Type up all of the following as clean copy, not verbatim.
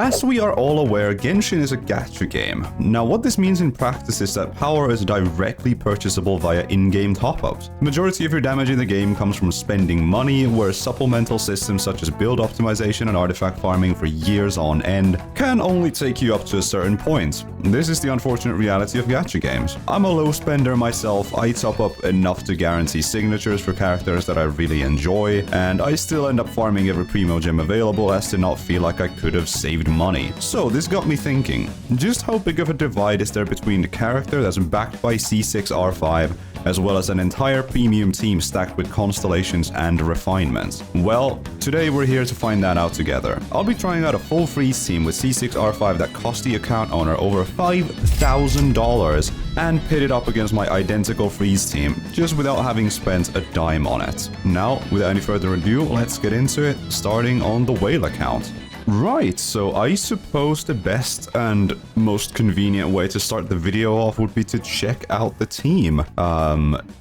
As we are all aware, Genshin is a gacha game. Now, what this means in practice is that power is directly purchasable via in-game top-ups. The majority of your damage in the game comes from spending money, where supplemental systems such as build optimization and artifact farming for years on end can only take you up to a certain point. This is the unfortunate reality of gacha games. I'm a low spender myself. I top up enough to guarantee signatures for characters that I really enjoy, and I still end up farming every primo gem available as to not feel like I could have saved money. So this got me thinking, just how big of a divide is there between the character that's backed by C6R5 as well as an entire premium team stacked with constellations and refinements? Well, today we're here to find that out together. I'll be trying out a full freeze team with C6R5 that cost the account owner over $5,000 and pit it up against my identical freeze team, just without having spent a dime on it. Now, without any further ado, let's get into it, starting on the whale account. Right, so I suppose the best and most convenient way to start the video off would be to check out the team.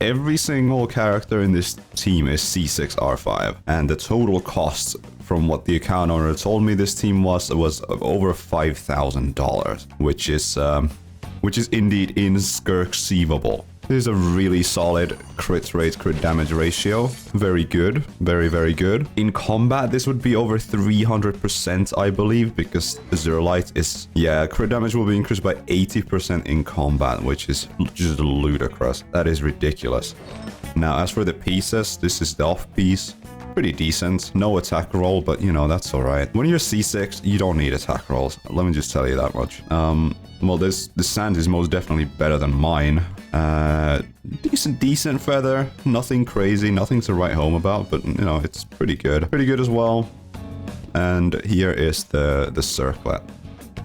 Every single character in this team is C6R5, and the total cost from what the account owner told me this team was over $5,000, which is indeed inconceivable. This is a really solid crit rate, crit damage ratio. Very good. Very, very good. In combat, this would be over 300%, I believe, because Zerlite is... Yeah, crit damage will be increased by 80% in combat, which is just ludicrous. That is ridiculous. Now, as for the pieces, this is the off piece. Pretty decent. No attack roll, but, you know, that's alright. When you're C6, you don't need attack rolls. Let me just tell you that much. Well, this sand is most definitely better than mine. Decent feather. Nothing crazy, nothing to write home about, but, you know, it's pretty good. Pretty good as well. And here is the circlet.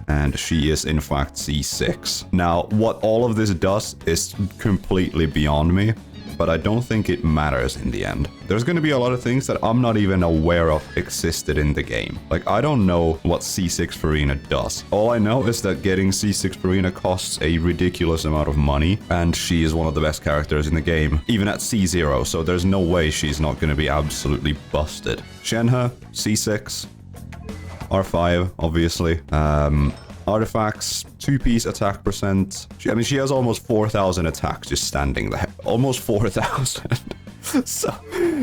And she is, in fact, C6. Now, what all of this does is completely beyond me, but I don't think it matters in the end. There's going to be a lot of things that I'm not even aware of existed in the game. Like, I don't know what C6 Farina does. All I know is that getting C6 Farina costs a ridiculous amount of money, and she is one of the best characters in the game, even at C0, so there's no way she's not going to be absolutely busted. Shenhe, C6, R5, obviously. Artifacts, 2-piece attack percent. I mean, she has almost 4,000 attacks just standing there. Almost 4,000.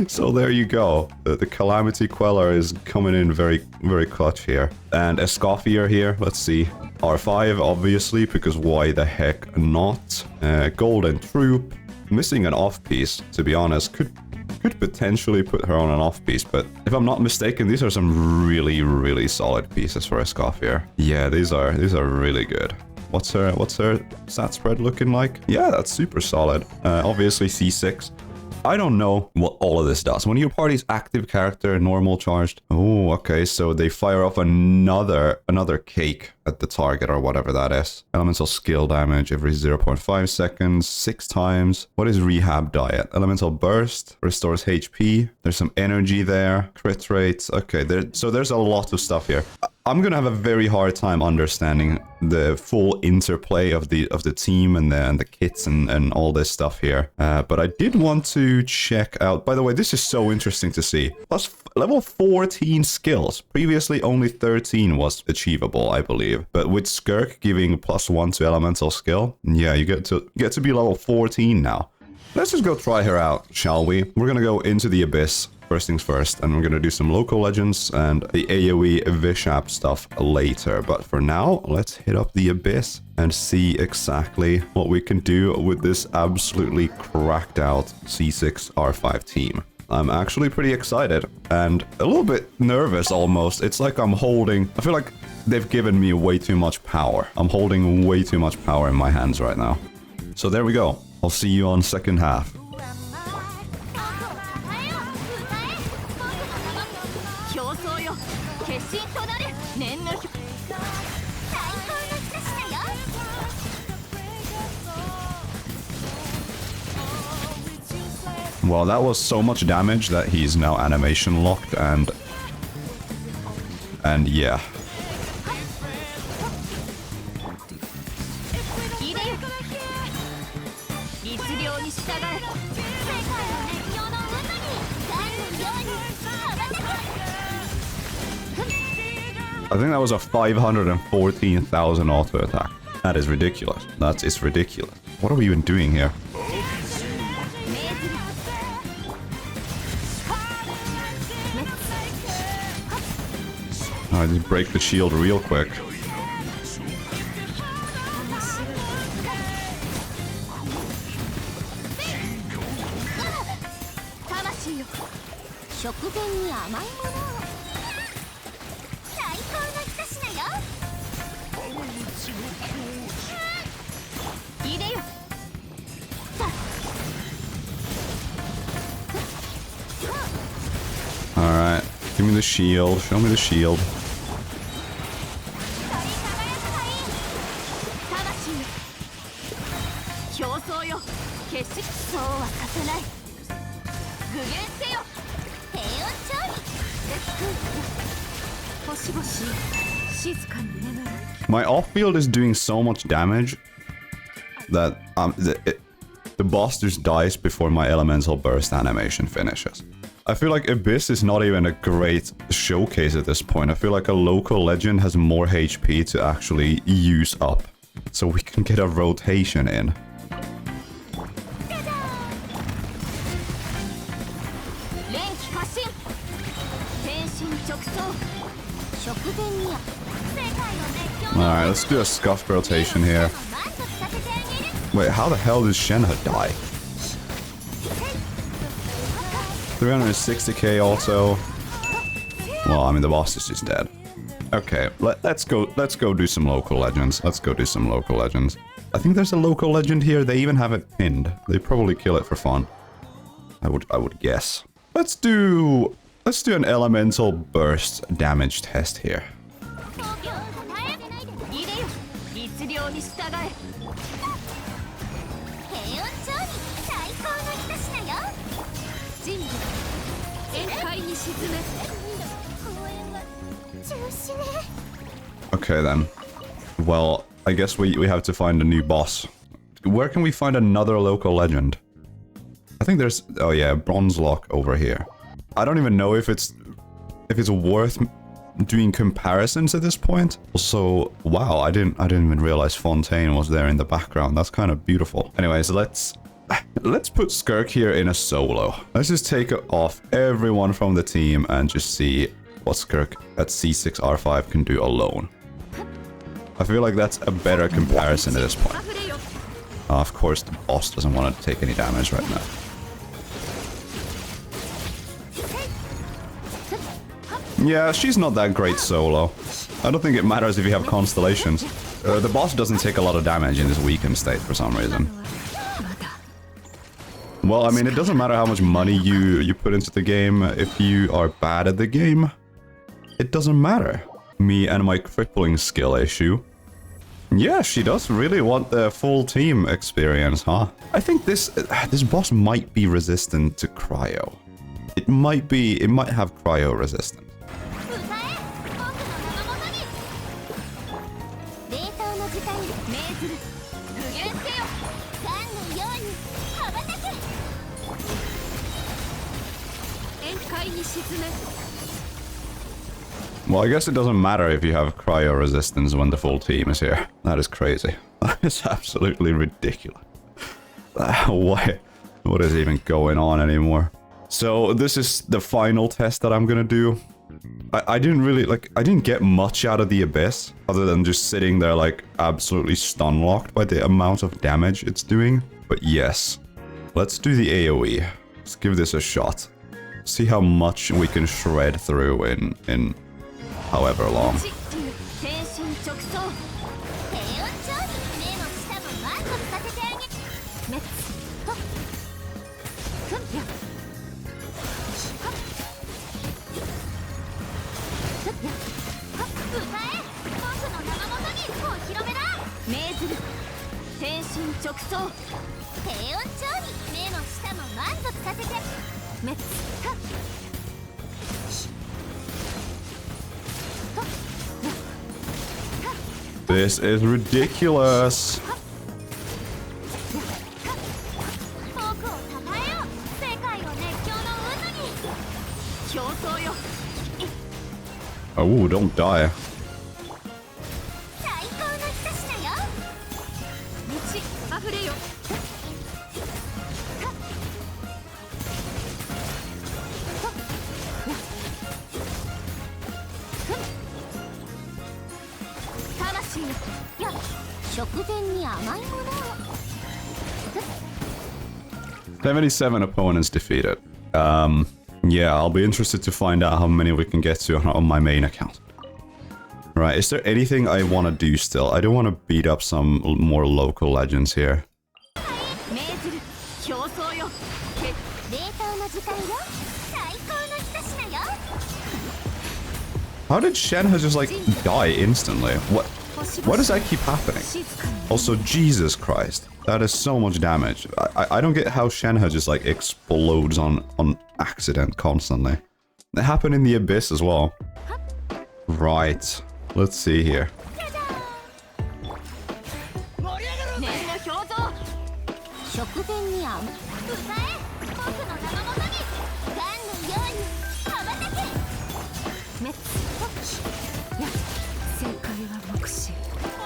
So there you go. The Calamity Queller is coming in very, very clutch here. And Escoffier here, let's see. R5, obviously, because why the heck not? Golden Troop. Missing an off-piece, to be honest. Could potentially put her on an off-piece, but if I'm not mistaken, these are some really, really solid pieces for Escoffier. Yeah, these are really good. What's her stat spread looking like? Yeah, that's super solid. Obviously C6. I don't know what all of this does. When your party's active character, normal charged. Oh, okay, so they fire off another cake at the target or whatever that is. Elemental skill damage every 0.5 seconds, 6 times. What is rehab diet? Elemental burst restores HP. There's some energy there. Crit rates. Okay, so there's a lot of stuff here. I'm gonna have a very hard time understanding the full interplay of the team and the kits and all this stuff here. But I did want to check out. By the way, this is so interesting to see. Plus level 14 skills. Previously, only 13 was achievable, I believe. But with Skirk giving +1 to elemental skill, yeah, you get to be level 14 now. Let's just go try her out, shall we? We're gonna go into the Abyss. First things first, and we're gonna do some local legends and the AoE Vishap stuff later. But for now, let's hit up the Abyss and see exactly what we can do with this absolutely cracked out C6R5 team. I'm actually pretty excited and a little bit nervous almost. It's like I feel like they've given me way too much power. I'm holding way too much power in my hands right now. So there we go. I'll see you on second half. Well, that was so much damage that he's now animation locked and yeah. I think that was a 514,000 auto attack. That is ridiculous. That is ridiculous. What are we even doing here? I just break the shield real quick. Alright, give me the shield. Show me the shield. My off-field is doing so much damage that the boss just dies before my elemental burst animation finishes. I feel like Abyss is not even a great showcase at this point. I feel like a local legend has more HP to actually use up, so we can get a rotation in. Alright, let's do a scuff rotation here. Wait, how the hell did Shenhe die? 360k also. Well, I mean, the boss is just dead. Okay, let's go do some local legends. Let's go do some local legends. I think there's a local legend here. They even have it pinned. They probably kill it for fun. I would guess. Let's do an elemental burst damage test here. Okay then. Well, I guess we have to find a new boss. Where can we find another local legend? I think there's... oh yeah, Bronze Lock over here. I don't even know if it's worth doing comparisons at this point. Also, wow, I didn't even realize Fontaine was there in the background. That's kind of beautiful. Anyways, let's put Skirk here in a solo. Let's just take off everyone from the team and just see what Skirk at C6R5 can do alone. I feel like that's a better comparison at this point. Of course, the boss doesn't want to take any damage right now. Yeah, she's not that great solo. I don't think it matters if you have constellations. The boss doesn't take a lot of damage in this weakened state for some reason. Well, I mean, it doesn't matter how much money you put into the game. If you are bad at the game, it doesn't matter. Me and my crippling skill issue. Yeah, she does really want the full team experience, huh? I think this boss might be resistant to cryo. It might have cryo resistance. Well, I guess it doesn't matter if you have cryo resistance when the full team is here. That is crazy. That is absolutely ridiculous. What is even going on anymore? So this is the final test that I'm gonna do. I didn't get much out of the Abyss, other than just sitting there like absolutely stun locked by the amount of damage it's doing. But yes, let's do the AoE. Let's give this a shot. See how much we can shred through in however long. This is ridiculous. Oh, don't die. "77 opponents defeated." Yeah, I'll be interested to find out how many we can get to on my main account. Right, is there anything I want to do still? I don't want to beat up some more local legends here. How did Shenhe just like die instantly? Why does that keep happening? Also, Jesus Christ, that is so much damage. I don't get how Shenhe just like explodes on accident constantly. It happened in the Abyss as well. Right, let's see here.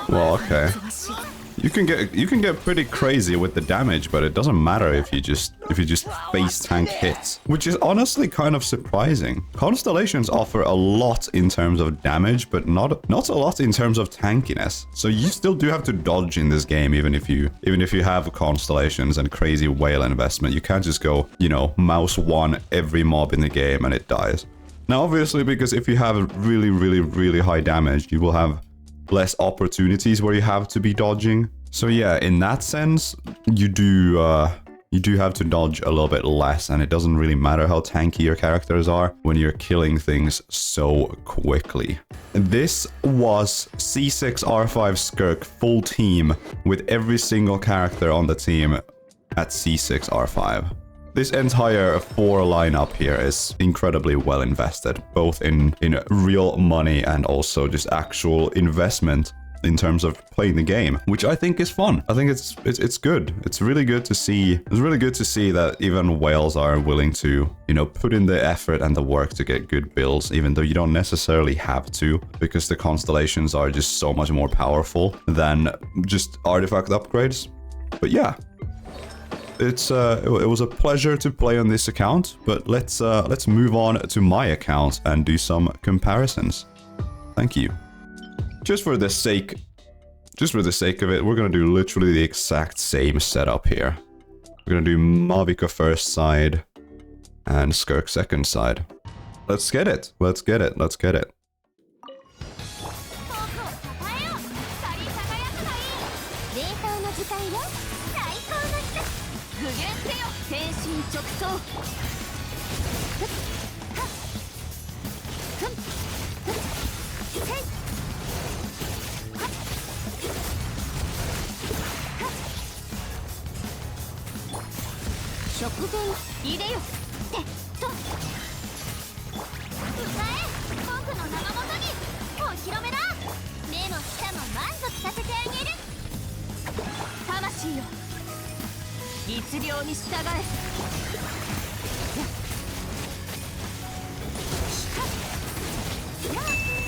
Well, okay. You can get pretty crazy with the damage, but it doesn't matter if you just face tank hits, which is honestly kind of surprising. Constellations offer a lot in terms of damage, but not a lot in terms of tankiness. So you still do have to dodge in this game, even if you have constellations and crazy whale investment. You can't just go, you know, mouse one every mob in the game and it dies. Now, obviously, because if you have really high damage, you will have less opportunities where you have to be dodging. So yeah, in that sense, you do have to dodge a little bit less, and it doesn't really matter how tanky your characters are when you're killing things so quickly. This was C6R5 Skirk full team with every single character on the team at C6R5. This entire 4 lineup here is incredibly well invested, both in real money and also just actual investment in terms of playing the game, which I think is fun. I think it's good. It's really good to see. It's really good to see that even whales are willing to, you know, put in the effort and the work to get good builds, even though you don't necessarily have to, because the constellations are just so much more powerful than just artifact upgrades. But yeah. It was a pleasure to play on this account, but let's move on to my account and do some comparisons. Thank you. Just for the sake of it, we're gonna do literally the exact same setup here. We're gonna do Mavica first side and Skirk second side. Let's get it. Let's get it. Let's get it.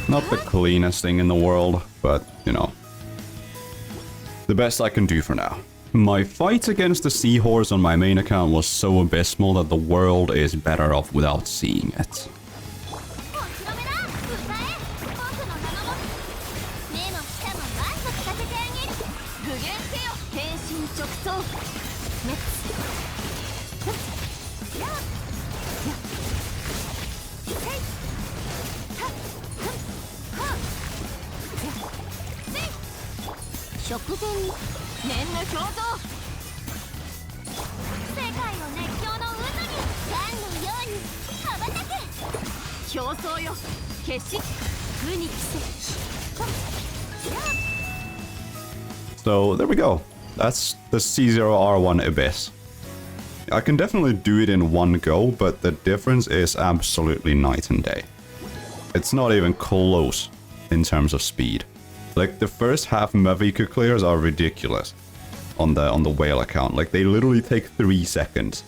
Not the cleanest thing in the world, but, you know, the best I can do for now. My fight against the seahorse on my main account was so abysmal that the world is better off without seeing it. So there we go. That's the C0R1 Abyss. I can definitely do it in one go, but the difference is absolutely night and day. It's not even close in terms of speed. Like, the first half Mavica clears are ridiculous on the whale account. Like, they literally take 3 seconds.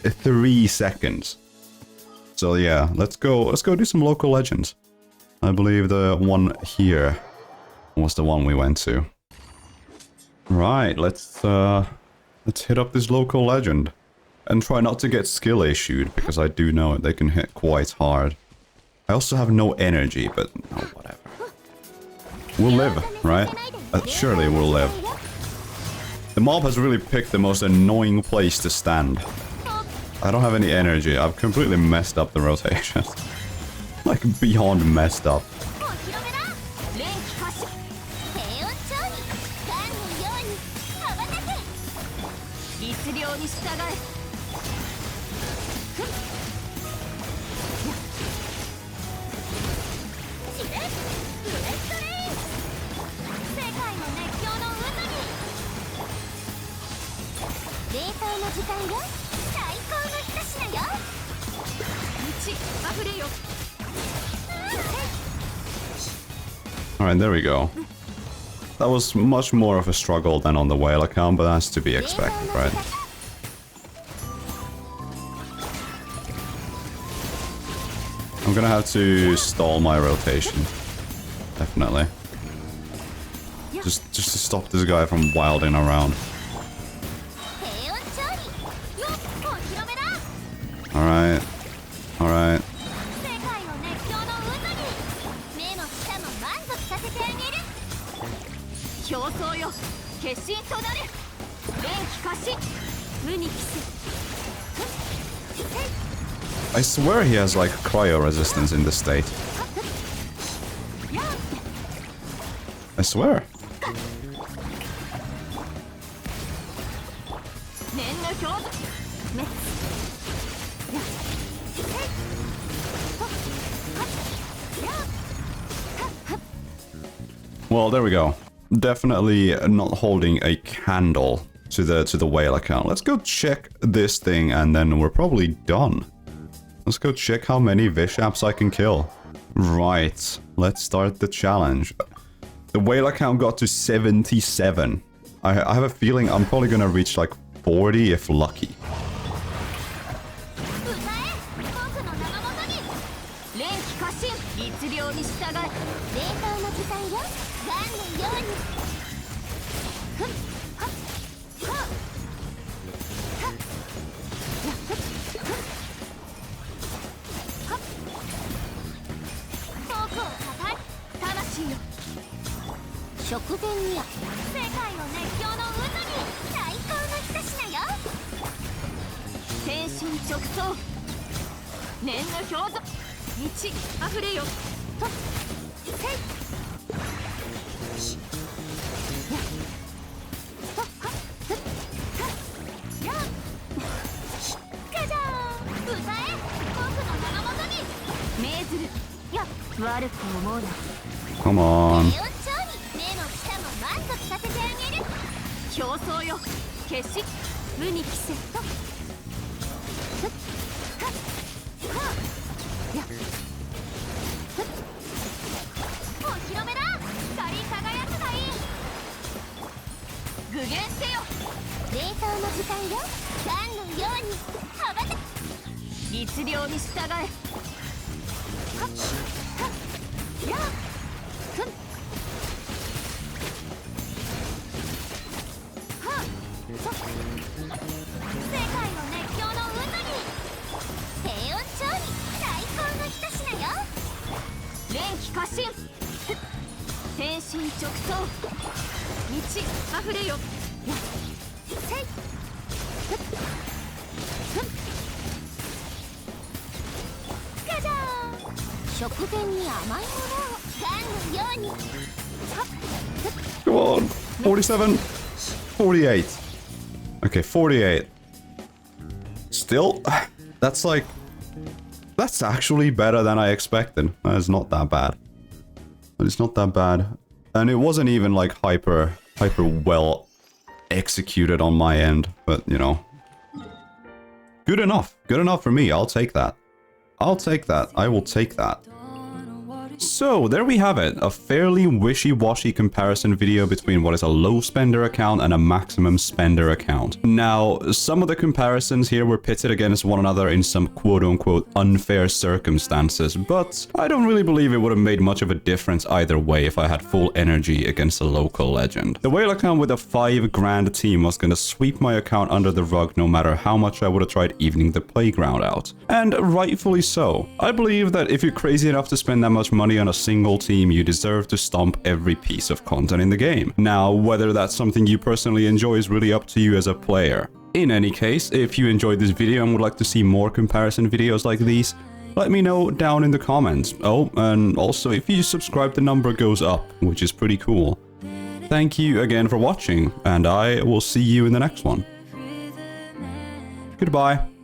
3 seconds. So yeah, let's go do some local legends. I believe the one here was the one we went to. Right, let's hit up this local legend. And try not to get skill issued, because I do know they can hit quite hard. I also have no energy, but no, whatever. We'll live, right? Surely we'll live. The mob has really picked the most annoying place to stand. I don't have any energy. I've completely messed up the rotation. Like, beyond messed up. Alright, there we go. That was much more of a struggle than on the whale account, but that's to be expected, right? I'm gonna have to stall my rotation. Definitely. Just to stop this guy from wilding around. Alright. Alright. I swear he has like cryo resistance in this state. I swear. Well, there we go. Definitely not holding a candle to the whale account. Let's go check this thing and then we're probably done. Let's go check how many Vishaps I can kill. Right, let's start the challenge. The whale account got to 77. I have a feeling I'm probably gonna reach like 40 if lucky. Come on. Come on. 47. 48. Okay, 48. Still, that's like... That's actually better than I expected. It's not that bad. But it's not that bad. And it wasn't even like hyper well executed on my end. But, you know. Good enough. Good enough for me. I'll take that. I'll take that. I will take that. So there we have it, a fairly wishy-washy comparison video between what is a low spender account and a maximum spender account. Now, some of the comparisons here were pitted against one another in some quote-unquote unfair circumstances, but I don't really believe it would have made much of a difference either way if I had full energy against a local legend. The whale account with a 5 grand team was gonna sweep my account under the rug no matter how much I would have tried evening the playground out. And rightfully so. I believe that if you're crazy enough to spend that much money on a single team, you deserve to stomp every piece of content in the game. Now, whether that's something you personally enjoy is really up to you as a player. In any case, if you enjoyed this video and would like to see more comparison videos like these, let me know down in the comments. Oh, and also if you subscribe, the number goes up, which is pretty cool. Thank you again for watching, and I will see you in the next one. Goodbye.